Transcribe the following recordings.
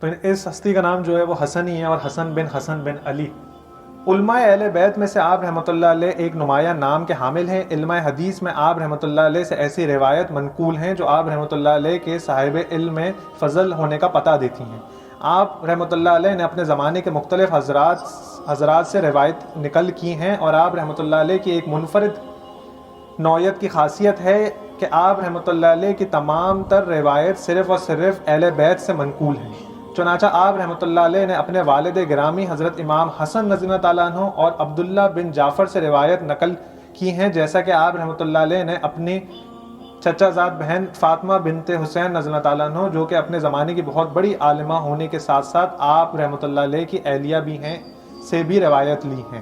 تو اس ہستی کا نام جو ہے وہ حسن ہی ہے، اور حسن بن علی۔ علماء اہل بیت میں سے آپ رحمۃ اللہ علیہ ایک نمایاں نام کے حامل ہیں۔ علم حدیث میں آپ رحمۃ اللہ علیہ سے ایسی روایت منقول ہیں جو آپ رحمۃ اللہ علیہ کے صاحب علم فضل ہونے کا پتہ دیتی ہیں۔ آپ رحمۃ اللہ علیہ نے اپنے زمانے کے مختلف حضرات سے روایت نقل کی ہیں، اور آپ رحمۃ اللہ علیہ کی ایک منفرد نوعیت کی خاصیت ہے کہ آپ رحمۃ اللہ علیہ کی تمام تر روایت صرف اور صرف اہل بیت سے منقول ہیں۔ چنانچہ آپ رحمۃ اللہ علیہ نے اپنے والد گرامی حضرت امام حسن رضی اللہ تعالیٰ عنہ اور عبداللہ بن جعفر سے روایت نقل کی ہیں، جیسا کہ آپ رحمۃ اللہ علیہ نے اپنی چچا زاد بہن فاطمہ بنت حسین رضی اللہ تعالیٰ عنہ، جو کہ اپنے زمانے کی بہت بڑی عالمہ ہونے کے ساتھ ساتھ آپ رحمۃ اللہ علیہ کی اہلیہ بھی ہیں، سے بھی روایت لی ہیں۔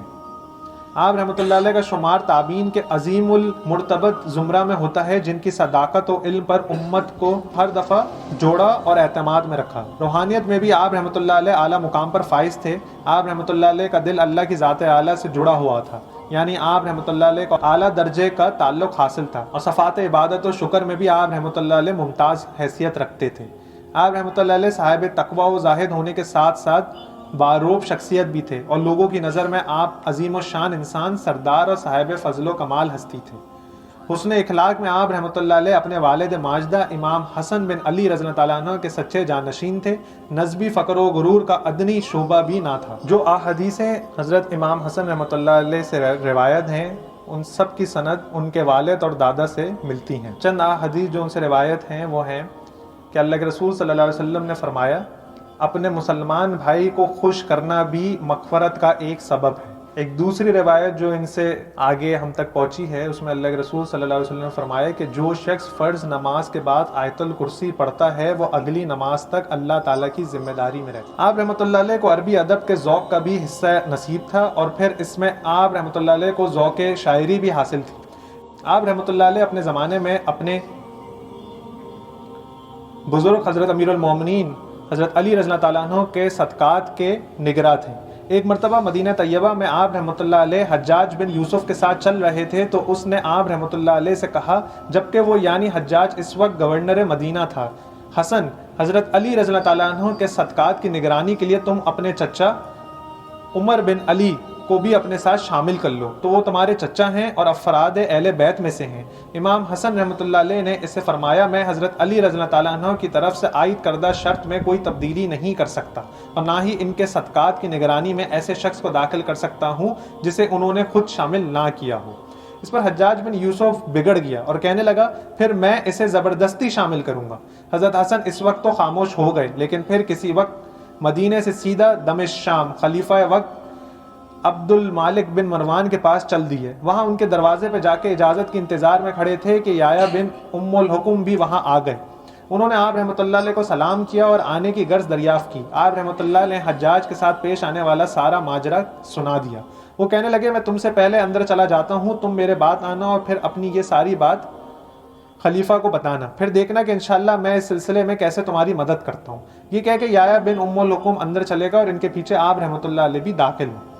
آپ رحمۃ اللہ علیہ کا شمار تابعین کے عظیم المرتبت زمرہ میں ہوتا ہے، جن کی صداقت و علم پر امت کو ہر دفعہ جوڑا اور اعتماد میں رکھا۔ روحانیت میں بھی آپ رحمۃ اللہ علیہ اعلیٰ مقام پر فائز تھے۔ آپ رحمۃ اللہ علیہ کا دل اللہ کی ذات اعلیٰ سے جڑا ہوا تھا، یعنی آپ رحمۃ اللہ علیہ کو اعلیٰ درجے کا تعلق حاصل تھا، اور صفات عبادت و شکر میں بھی آپ رحمۃ اللہ علیہ ممتاز حیثیت رکھتے تھے۔ آپ رحمۃ اللہ علیہ صاحب تقویٰ و زاہد ہونے کے ساتھ ساتھ باروب شخصیت بھی تھے، اور لوگوں کی نظر میں آپ عظیم و شان انسان، سردار اور صاحب فضل و کمال ہستی تھے۔ حسن اخلاق میں آپ رحمۃ اللہ علیہ اپنے والد ماجدہ امام حسن بن علی رضی اللہ تعالیٰ عنہ کے سچے جانشین تھے۔ نسبی فقر و غرور کا ادنی شعبہ بھی نہ تھا۔ جو احادیثیں حضرت امام حسن رحمۃ اللہ علیہ سے روایت ہیں، ان سب کی سند ان کے والد اور دادا سے ملتی ہیں۔ چند احادیث جو ان سے روایت ہیں وہ ہیں کہ اللہ کے رسول صلی اللہ علیہ وسلم نے فرمایا، اپنے مسلمان بھائی کو خوش کرنا بھی مغفرت کا ایک سبب ہے۔ ایک دوسری روایت جو ان سے آگے ہم تک پہنچی ہے، اس میں اللہ کے رسول صلی اللہ علیہ وسلم نے فرمایا کہ جو شخص فرض نماز کے بعد آیت الکرسی پڑھتا ہے وہ اگلی نماز تک اللہ تعالیٰ کی ذمہ داری میں رہتا ہے۔ آپ رحمۃ اللہ علیہ کو عربی ادب کے ذوق کا بھی حصہ نصیب تھا، اور پھر اس میں آپ رحمۃ اللہ علیہ کو ذوق شاعری بھی حاصل تھی۔ آپ رحمۃ اللہ علیہ اپنے زمانے میں اپنے بزرگ حضرت امیر المومنین حضرت علی رضی اللہ تعالیٰ عنہ کے صدقات کے نگراں تھے۔ ایک مرتبہ مدینہ طیبہ میں آپ رحمۃ اللہ علیہ حجاج بن یوسف کے ساتھ چل رہے تھے، تو اس نے آپ رحمۃ اللہ علیہ سے کہا، جبکہ وہ یعنی حجاج اس وقت گورنر مدینہ تھا، حسن، حضرت علی رضی اللہ تعالیٰ عنہ کے صدقات کی نگرانی کے لیے تم اپنے چچا عمر بن علی کو بھی اپنے ساتھ شامل کر لو، تو وہ تمہارے چچا ہیں اور افراد اہل بیت میں سے ہیں۔ امام حسن رحمۃ اللہ علیہ نے اسے فرمایا، میں حضرت علی رضی اللہ تعالیٰ عنہ کی طرف سے عائد کردہ شرط میں کوئی تبدیلی نہیں کر سکتا، اور نہ ہی ان کے صدقات کی نگرانی میں ایسے شخص کو داخل کر سکتا ہوں جسے انہوں نے خود شامل نہ کیا ہو۔ اس پر حجاج بن یوسف بگڑ گیا اور کہنے لگا، پھر میں اسے زبردستی شامل کروں گا۔ حضرت حسن اس وقت تو خاموش ہو گئے، لیکن پھر کسی وقت مدینے سے سیدھا دمشق شام خلیفہ وقت عبد المالک بن مروان کے پاس چل دیے۔ وہاں ان کے دروازے پہ جا کے اجازت کے انتظار میں کھڑے تھے کہ یحییٰ بن ام الحکم بھی وہاں آ گئے۔ انہوں نے آپ رحمۃ اللہ علیہ کو سلام کیا اور آنے کی غرض دریافت کی۔ آپ رحمۃ اللہ علیہ حجاج کے ساتھ پیش آنے والا سارا ماجرا سنا دیا۔ وہ کہنے لگے، میں تم سے پہلے اندر چلا جاتا ہوں، تم میرے بعد آنا اور پھر اپنی یہ ساری بات خلیفہ کو بتانا، پھر دیکھنا کہ انشاءاللہ میں اس سلسلے میں کیسے تمہاری مدد کرتا ہوں۔ یہ کہہ کے یحییٰ بن ام الحکم اندر چلے گا اور ان کے پیچھے آپ رحمۃ اللہ علیہ بھی داخل ہوئے۔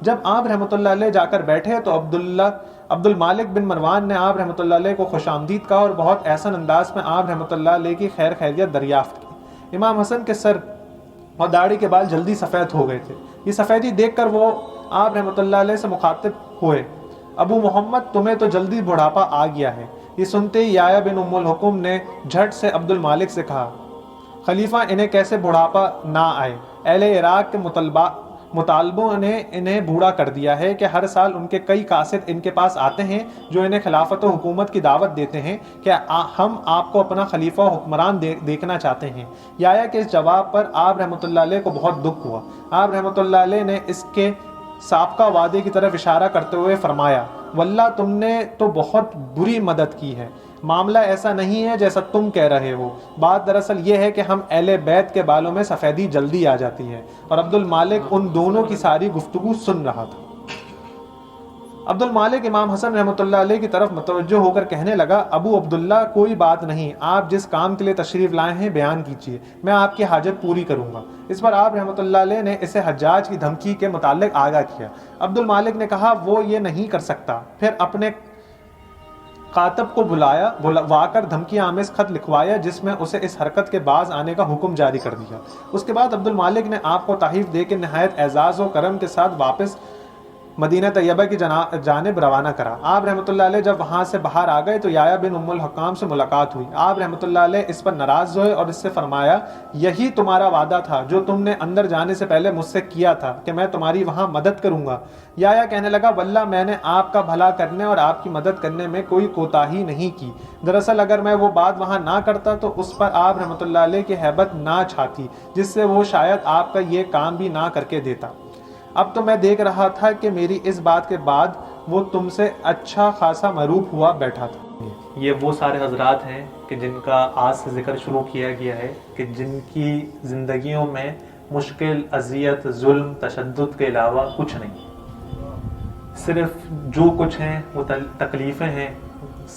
جب آپ رحمۃ اللہ علیہ جا کر بیٹھے تو عبد المالک بن مروان نے آپ رحمۃ اللہ علیہ کو خوش آمدید کہا اور بہت احسن انداز میں آپ رحمۃ اللہ علیہ کی خیر خیریت دریافت کی۔ امام حسن کے سر اور داڑھی کے بال جلدی سفید ہو گئے تھے۔ یہ سفیدی دیکھ کر وہ آپ رحمۃ اللہ علیہ سے مخاطب ہوئے، ابو محمد تمہیں تو جلدی بڑھاپا آ گیا ہے۔ یہ سنتے ہی یحییٰ بن ام الحکم نے جھٹ سے عبد المالک سے کہا، خلیفہ انہیں کیسے بڑھاپا نہ آئے؟ اہل عراق کے مطالبوں نے انہیں بوڑھا کر دیا ہے کہ ہر سال ان کے کئی قاصد ان کے پاس آتے ہیں جو انہیں خلافت و حکومت کی دعوت دیتے ہیں کہ ہم آپ کو اپنا خلیفہ و حکمران دیکھنا چاہتے ہیں۔ یحییٰ کے اس جواب پر آپ رحمۃ اللہ علیہ کو بہت دکھ ہوا۔ آپ رحمۃ اللہ علیہ نے اس کے سابقہ وعدے کی طرف اشارہ کرتے ہوئے فرمایا، واللہ تم نے تو بہت بری مدد کی ہے، معاملہ ایسا نہیں ہے جیسا تم کہہ رہے ہو، بات دراصل یہ ہے کہ ہم اہل بیت کے بالوں میں سفیدی جلدی آ جاتی ہے۔ اور عبد المالک ان دونوں کی ساری گفتگو سن رہا تھا۔ عبد المالک امام حسن رحمۃ اللہ علیہ کی طرف متوجہ ہو کر کہنے لگا، ابو عبداللہ کوئی بات نہیں، آپ جس کام کے لیے تشریف لائے ہیں بیان کیجیے، میں آپ کی حاجت پوری کروں گا۔ اس پر آپ رحمۃ اللہ علیہ نے اسے حجاج کی دھمکی کے متعلق آگاہ کیا۔ عبد المالک نے کہا، وہ یہ نہیں کر سکتا، پھر اپنے کاتب کو بلوا کر دھمکی آمیز خط لکھوایا جس میں اسے اس حرکت کے باز آنے کا حکم جاری کر دیا۔ اس کے بعد عبد المالک نے آپ کو تحائف دے کے نہایت اعزاز و کرم کے ساتھ واپس مدینہ طیبہ کی جانب روانہ کرا۔ آپ رحمۃ اللہ علیہ جب وہاں سے باہر آ گئے تو یحییٰ بن ام الحکام سے ملاقات ہوئی۔ آپ رحمۃ اللہ علیہ اس پر ناراض ہوئے اور اس سے فرمایا، یہی تمہارا وعدہ تھا جو تم نے اندر جانے سے پہلے مجھ سے کیا تھا کہ میں تمہاری وہاں مدد کروں گا۔ یحییٰ کہنے لگا، واللہ میں نے آپ کا بھلا کرنے اور آپ کی مدد کرنے میں کوئی کوتاہی نہیں کی۔ دراصل اگر میں وہ بات وہاں نہ کرتا تو اس پر آپ رحمۃ اللہ علیہ کی ہیبت نہ چھاتی جس سے وہ شاید آپ کا یہ کام بھی نہ کر کے دیتا۔ اب تو میں دیکھ رہا تھا کہ میری اس بات کے بعد وہ تم سے اچھا خاصا مروب ہوا بیٹھا تھا۔ یہ وہ سارے حضرات ہیں کہ جن کا آج سے ذکر شروع کیا گیا ہے کہ جن کی زندگیوں میں مشکل، اذیت، ظلم، تشدد کے علاوہ کچھ نہیں، صرف جو کچھ ہیں وہ تکلیفیں ہیں۔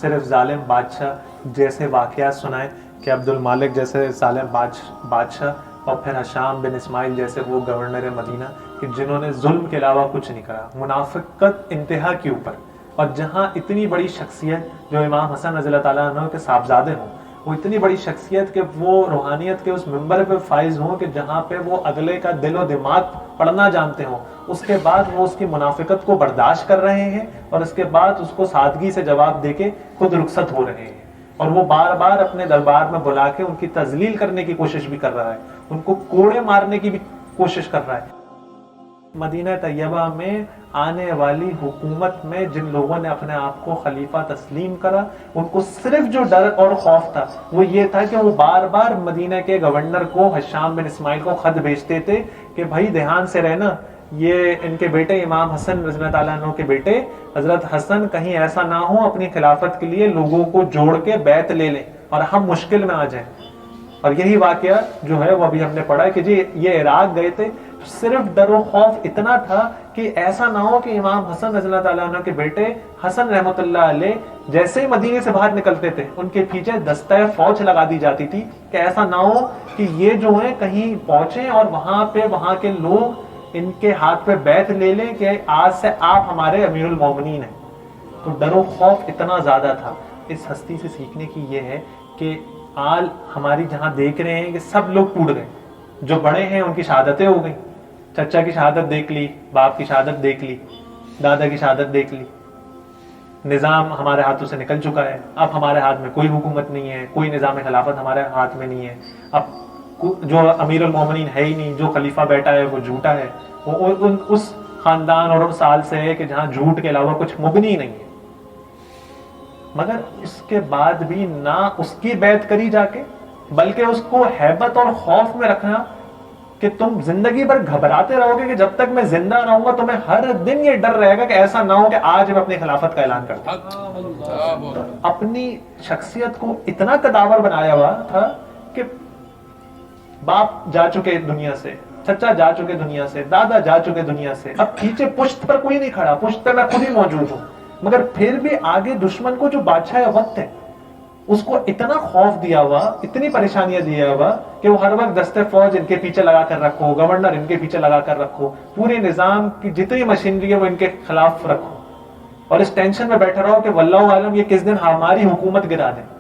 صرف ظالم بادشاہ جیسے واقعات سنائیں کہ عبد المالک جیسے ظالم بادشاہ اور پھر ہشام بن اسماعیل جیسے وہ گورنر مدینہ کہ جنہوں نے ظلم کے علاوہ کچھ نہیں کرا، منافقت انتہا کے اوپر، اور جہاں اتنی بڑی شخصیت جو امام حسن رضی اللہ تعالیٰ عنہ کے صاحبزادے ہوں، وہ اتنی بڑی شخصیت کہ وہ روحانیت کے اس منبر پہ فائز ہوں کہ جہاں پہ وہ اگلے کا دل و دماغ پڑھنا جانتے ہوں، اس کے بعد وہ اس کی منافقت کو برداشت کر رہے ہیں اور اس کے بعد اس کو سادگی سے جواب دے کے خود رخصت ہو رہے ہیں، اور وہ بار بار اپنے دربار میں بلا کے ان کی تذلیل کرنے کی کوشش بھی کر رہا ہے، ان کو کوڑے مارنے کی بھی کوشش کر رہا ہے۔ مدینہ طیبہ میں آنے والی حکومت میں جن لوگوں نے اپنے آپ کو خلیفہ تسلیم کرا، ان کو صرف جو ڈر اور خوف تھا وہ یہ تھا کہ وہ بار بار مدینہ کے گورنر کو ہشام بن اسماعیل کو خط بھیجتے تھے کہ بھائی دھیان سے رہنا، یہ ان کے بیٹے امام حسن رضی اللہ تعالیٰ عنہ کے بیٹے حضرت حسن کہیں ایسا نہ ہو اپنی خلافت کے لیے لوگوں کو جوڑ کے بیعت لے لیں اور ہم مشکل میں آ جائیں۔ اور یہی واقعہ جو ہے وہ ابھی ہم نے پڑھا کہ جی یہ عراق گئے تھے، صرف ڈر و خوف اتنا تھا کہ ایسا نہ ہو کہ امام حسن رضی اللہ تعالیٰ عنہ کے بیٹے حسن رحمۃ اللہ علیہ جیسے ہی مدینے سے باہر نکلتے تھے ان کے پیچھے دستہ فوج لگا دی جاتی تھی کہ ایسا نہ ہو کہ یہ جو ہیں کہیں پہنچیں اور وہاں کے لوگ ان کے ہاتھ پہ بیعت لے لیں کہ آج سے آپ ہمارے امیر المومنین ہیں۔ تو ڈر و خوف اتنا زیادہ تھا۔ اس ہستی سے سیکھنے کی یہ ہے کہ آل ہماری جہاں دیکھ رہے ہیں کہ سب لوگ ٹوٹ گئے، جو بڑے ہیں ان کی شہادتیں ہو گئیں، چچا کی شہادت دیکھ لی، باپ کی شہادت دیکھ لی، دادا کی شہادت دیکھ لی، نظام ہمارے ہاتھوں سے نکل چکا ہے، اب ہمارے ہاتھ میں کوئی حکومت نہیں ہے، کوئی نظام خلافت ہمارے ہاتھ میں نہیں ہے، اب جو امیر المومنین ہے ہی نہیں، جو خلیفہ بیٹا ہے وہ جھوٹا ہے، وہ اس خاندان اور اس سال سے ہے کہ جہاں جھوٹ کے علاوہ کچھ مبنی نہیں ہے۔ مگر اس کے بعد بھی نہ اس کی بیعت کری جا کے، بلکہ اس کو ہیبت اور خوف میں رکھنا کہ تم زندگی بھر گھبراتے رہو گے کہ جب تک میں زندہ رہوں گا تمہیں ہر دن یہ ڈر رہے گا کہ ایسا نہ ہو کہ آج میں اپنی خلافت کا اعلان کرتا ہوں۔ اپنی شخصیت کو اتنا قداور بنایا ہوا تھا کہ باپ جا چکے دنیا سے، چچا جا چکے دنیا سے، دادا جا چکے دنیا سے، اب پیچھے پشت پر کوئی نہیں کھڑا، پشت پر میں خود ہی موجود ہوں، مگر پھر بھی آگے دشمن کو جو بادشاہ وقت ہے اس کو اتنا خوف دیا ہوا، اتنی پریشانیاں دیا ہوا کہ وہ ہر وقت دستے فوج ان کے پیچھے لگا کر رکھو، گورنر ان کے پیچھے لگا کر رکھو، پورے نظام کی جتنی مشینری ہے وہ ان کے خلاف رکھو، اور اس ٹینشن میں بیٹھا رہو کہ واللہ عالم یہ کس دن ہماری حکومت گرا دیں۔